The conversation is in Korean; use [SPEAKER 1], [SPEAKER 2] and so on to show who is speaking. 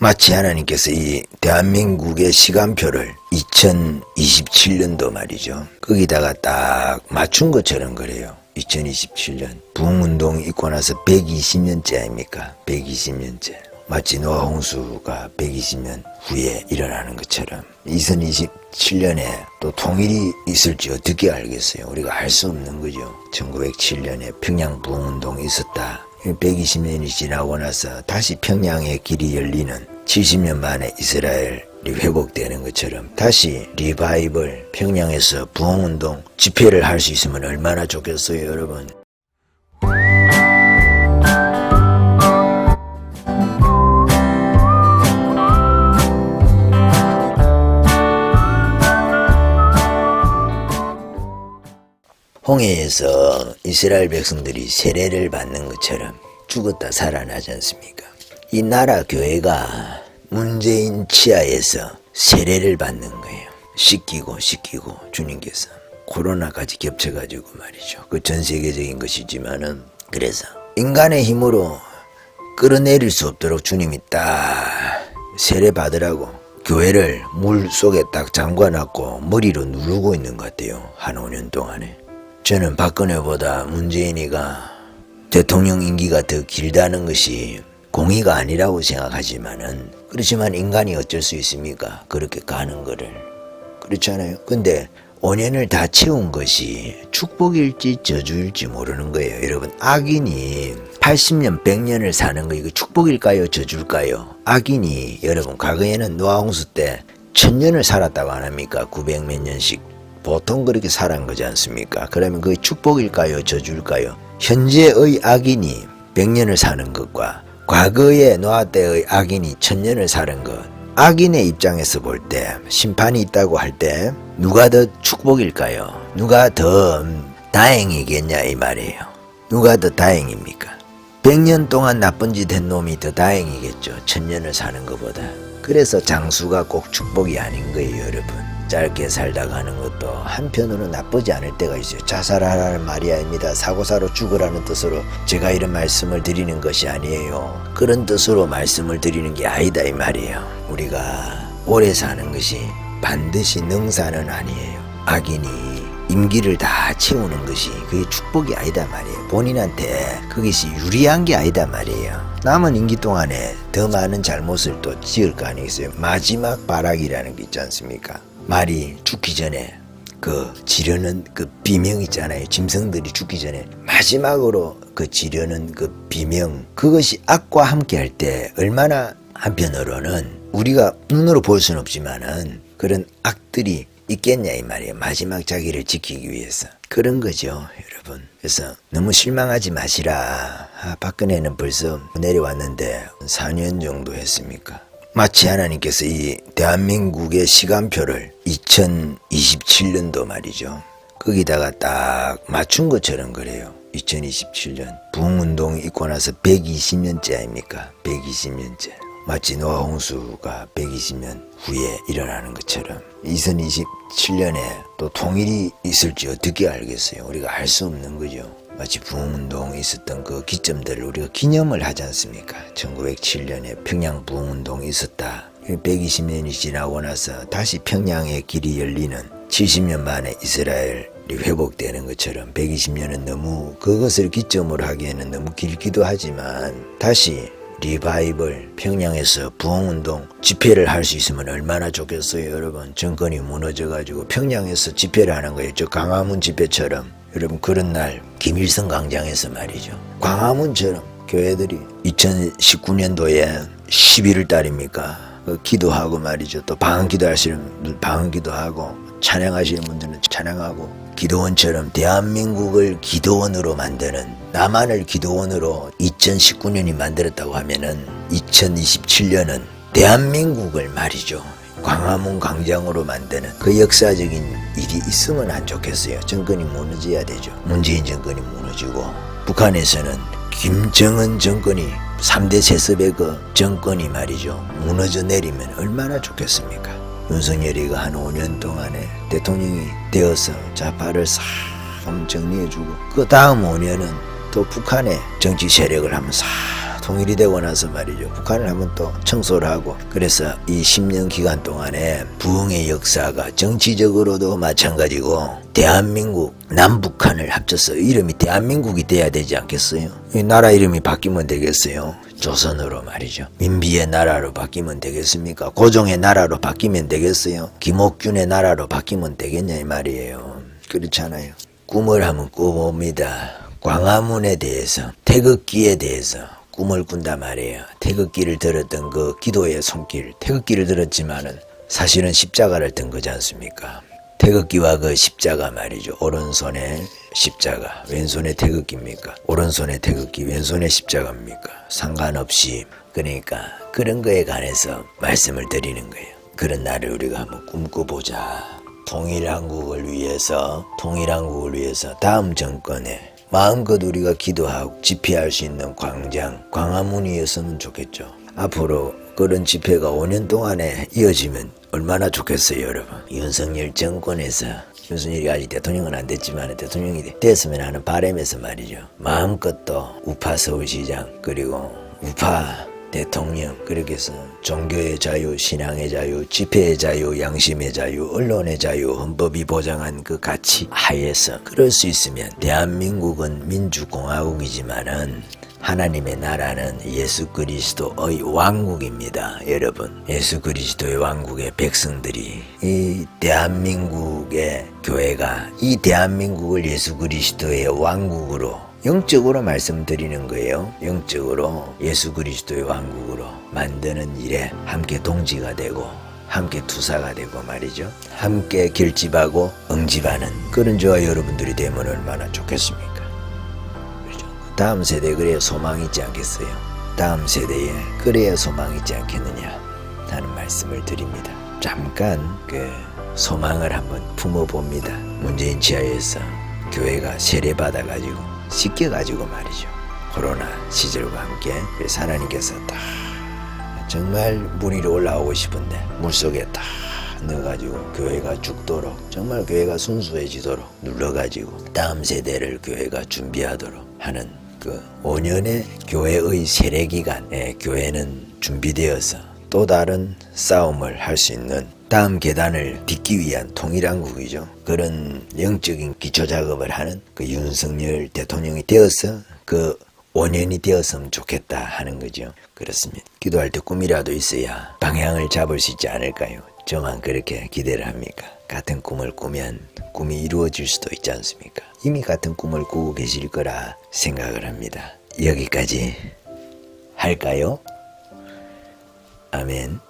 [SPEAKER 1] 마치 하나님께서 이 대한민국의 시간표를 2027년도 말이죠. 거기다가 딱 맞춘 것처럼 그래요. 2027년 부흥운동 있고 나서 120년째 아닙니까? 120년째. 마치 노아 홍수가 120년 후에 일어나는 것처럼 2027년에 또 통일이 있을지 어떻게 알겠어요? 우리가 알 수 없는 거죠. 1907년에 평양 부흥운동이 있었다. 120년이 지나고 나서 다시 평양의 길이 열리는 70년 만에 이스라엘이 회복되는 것처럼 다시 리바이벌 평양에서 부흥운동 집회를 할 수 있으면 얼마나 좋겠어요, 여러분. 홍해에서 이스라엘 백성들이 세례를 받는 것처럼 죽었다 살아나지 않습니까? 이 나라 교회가 문재인 치하에서 세례를 받는 거예요. 씻기고 주님께서 코로나까지 겹쳐가지고 말이죠. 그 전 세계적인 것이지만은 그래서 인간의 힘으로 끌어내릴 수 없도록 주님이 딱 세례 받으라고 교회를 물 속에 딱 잠궈놨고 머리로 누르고 있는 것 같아요. 한 5년 동안에. 저는 박근혜보다 문재인이가 대통령 임기가 더 길다는 것이 공의가 아니라고 생각하지만은 그렇지만 인간이 어쩔 수 있습니까? 그렇게 가는 거를. 그렇잖아요. 근데 5년을 다 채운 것이 축복일지 저주일지 모르는 거예요. 여러분, 악인이 80년 100년을 사는 거 이거 축복일까요? 저주일까요? 악인이 여러분 과거에는 노아홍수 때 1000년을 살았다고 안 합니까? 900 몇 년씩. 보통 그렇게 살아간 거지 않습니까? 그러면 그게 축복일까요? 저주일까요? 현재의 악인이 100년을 사는 것과 과거의 노아 때의 악인이 1000년을 사는 것, 악인의 입장에서 볼 때 심판이 있다고 할 때 누가 더 축복일까요? 누가 더 다행이겠냐 이 말이에요. 누가 더 다행입니까? 100년 동안 나쁜 짓 한 놈이 더 다행이겠죠. 1000년을 사는 것보다. 그래서 장수가 꼭 축복이 아닌 거예요, 여러분. 짧게 살다 가는 것도 한편으로 나쁘지 않을 때가 있어요. 자살하라는 말이 아닙니다. 사고사로 죽으라는 뜻으로 제가 이런 말씀을 드리는 것이 아니에요. 그런 뜻으로 말씀을 드리는 게 아니다 이 말이에요. 우리가 오래 사는 것이 반드시 능사는 아니에요. 악인이 임기를 다 채우는 것이 그게 축복이 아니다 말이에요. 본인한테 그것이 유리한 게 아니다 말이에요. 남은 임기 동안에 더 많은 잘못을 또 지을 거 아니겠어요. 마지막 발악이라는 게 있지 않습니까? 말이 죽기 전에 그 지르는 그 비명 있잖아요. 짐승들이 죽기 전에 마지막으로 그 지르는 그 비명, 그것이 악과 함께 할 때 얼마나 한편으로는 우리가 눈으로 볼 수는 없지만은 그런 악들이 있겠냐 이 말이에요. 마지막 자기를 지키기 위해서. 그런 거죠, 여러분. 그래서 너무 실망하지 마시라. 박근혜는 벌써 내려왔는데 4년 정도 했습니까? 마치 하나님께서 이 대한민국의 시간표를 2027년도 말이죠. 거기다가 딱 맞춘 것처럼 그래요. 2027년 부흥운동이 있고 나서 120년째 아닙니까? 120년째. 마치 노아 홍수가 120년 후에 일어나는 것처럼 2027년에 또 통일이 있을지 어떻게 알겠어요? 우리가 알 수 없는 거죠. 마치 부흥운동이 있었던 그 기점들을 우리가 기념을 하지 않습니까? 1907년에 평양 부흥운동이 있었다. 120년이 지나고 나서 다시 평양의 길이 열리는 70년 만에 이스라엘이 회복되는 것처럼 120년은 너무 그것을 기점으로 하기에는 너무 길기도 하지만 다시 리바이벌 평양에서 부흥운동 집회를 할 수 있으면 얼마나 좋겠어요, 여러분. 정권이 무너져가지고 평양에서 집회를 하는 거예요. 저 광화문 집회처럼. 여러분, 그런 날 김일성 광장에서 말이죠. 광화문처럼 교회들이 2019년도에 11월 달입니까? 기도하고 말이죠. 또 방언기도 하시는 분들 방언기도 하고 찬양하시는 분들은 찬양하고 기도원처럼 대한민국을 기도원으로 만드는, 남한을 기도원으로 2019년이 만들었다고 하면은 2027년은 대한민국을 말이죠. 광화문 광장으로 만드는 그 역사적인 일이 있으면 안 좋겠어요. 정권이 무너져야 되죠. 문재인 정권이 무너지고 북한에서는 김정은 정권이 3대 세습의 그 정권이 말이죠. 무너져 내리면 얼마나 좋겠습니까? 윤석열이가 한 5년 동안에 대통령이 되어서 좌파를 싹 정리해주고 그 다음 5년은 또 북한의 정치 세력을 한번 싹 통일이 되고 나서 말이죠. 북한을 한번 또 청소를 하고 그래서 이 10년 기간 동안에 부흥의 역사가 정치적으로도 마찬가지고 대한민국 남북한을 합쳐서 이름이 대한민국이 돼야 되지 않겠어요? 이 나라 이름이 바뀌면 되겠어요? 조선으로 말이죠. 민비의 나라로 바뀌면 되겠습니까? 고종의 나라로 바뀌면 되겠어요? 김옥균의 나라로 바뀌면 되겠냐 이 말이에요. 그렇잖아요. 꿈을 한번 꿔봅니다. 광화문에 대해서 태극기에 대해서 꿈을 꾼단 말이에요. 태극기를 들었던 그 기도의 손길, 태극기를 들었지만은 사실은 십자가를 든 거지 않습니까? 태극기와 그 십자가 말이죠. 오른손에 십자가, 왼손에 태극기입니까? 오른손에 태극기, 왼손에 십자가입니까? 상관없이 그러니까 그런 거에 관해서 말씀을 드리는 거예요. 그런 날을 우리가 한번 꿈꿔보자. 통일한국을 위해서 다음 정권에 마음껏 우리가 기도하고 집회할 수 있는 광장, 광화문이었으면 좋겠죠. 앞으로 그런 집회가 5년 동안에 이어지면 얼마나 좋겠어요, 여러분. 윤석열 정권에서 윤석열이 아직 대통령은 안 됐지만 대통령이 됐으면 하는 바람에서 말이죠. 마음껏 또 우파 서울시장 그리고 우파 대통령 그렇게 해서 종교의 자유, 신앙의 자유, 집회의 자유, 양심의 자유, 언론의 자유, 헌법이 보장한 그 가치 하에서 그럴 수 있으면 대한민국은 민주공화국이지만은 하나님의 나라는 예수 그리스도의 왕국입니다. 여러분, 예수 그리스도의 왕국의 백성들이 이 대한민국의 교회가 이 대한민국을 예수 그리스도의 왕국으로 영적으로 말씀드리는 거예요. 영적으로 예수 그리스도의 왕국으로 만드는 일에 함께 동지가 되고 함께 투사가 되고 말이죠. 함께 결집하고 응집하는 그런 저와 여러분들이 되면 얼마나 좋겠습니까? 그렇죠? 다음 세대에 그래야 소망이 있지 않겠어요? 다음 세대에 그래야 소망이 있지 않겠느냐 하는 말씀을 드립니다. 잠깐 그 소망을 한번 품어봅니다. 문재인 치하에서 교회가 세례받아가지고 씻겨가지고 말이죠. 코로나 시절과 함께 그래서 하나님께서 다 정말 물 위로 올라오고 싶은데 물속에 다 넣어가지고 교회가 죽도록 정말 교회가 순수해지도록 눌러가지고 다음 세대를 교회가 준비하도록 하는 그 5년의 교회의 세례기간에 교회는 준비되어서 또 다른 싸움을 할 수 있는 다음 계단을 딛기 위한 통일한국이죠. 그런 영적인 기초작업을 하는 그 윤석열 대통령이 되어서 그 5년이 되었으면 좋겠다 하는 거죠. 그렇습니다. 기도할 때 꿈이라도 있어야 방향을 잡을 수 있지 않을까요? 저만 그렇게 기대를 합니까? 같은 꿈을 꾸면 꿈이 이루어질 수도 있지 않습니까? 이미 같은 꿈을 꾸고 계실 거라 생각을 합니다. 여기까지 할까요? 아멘.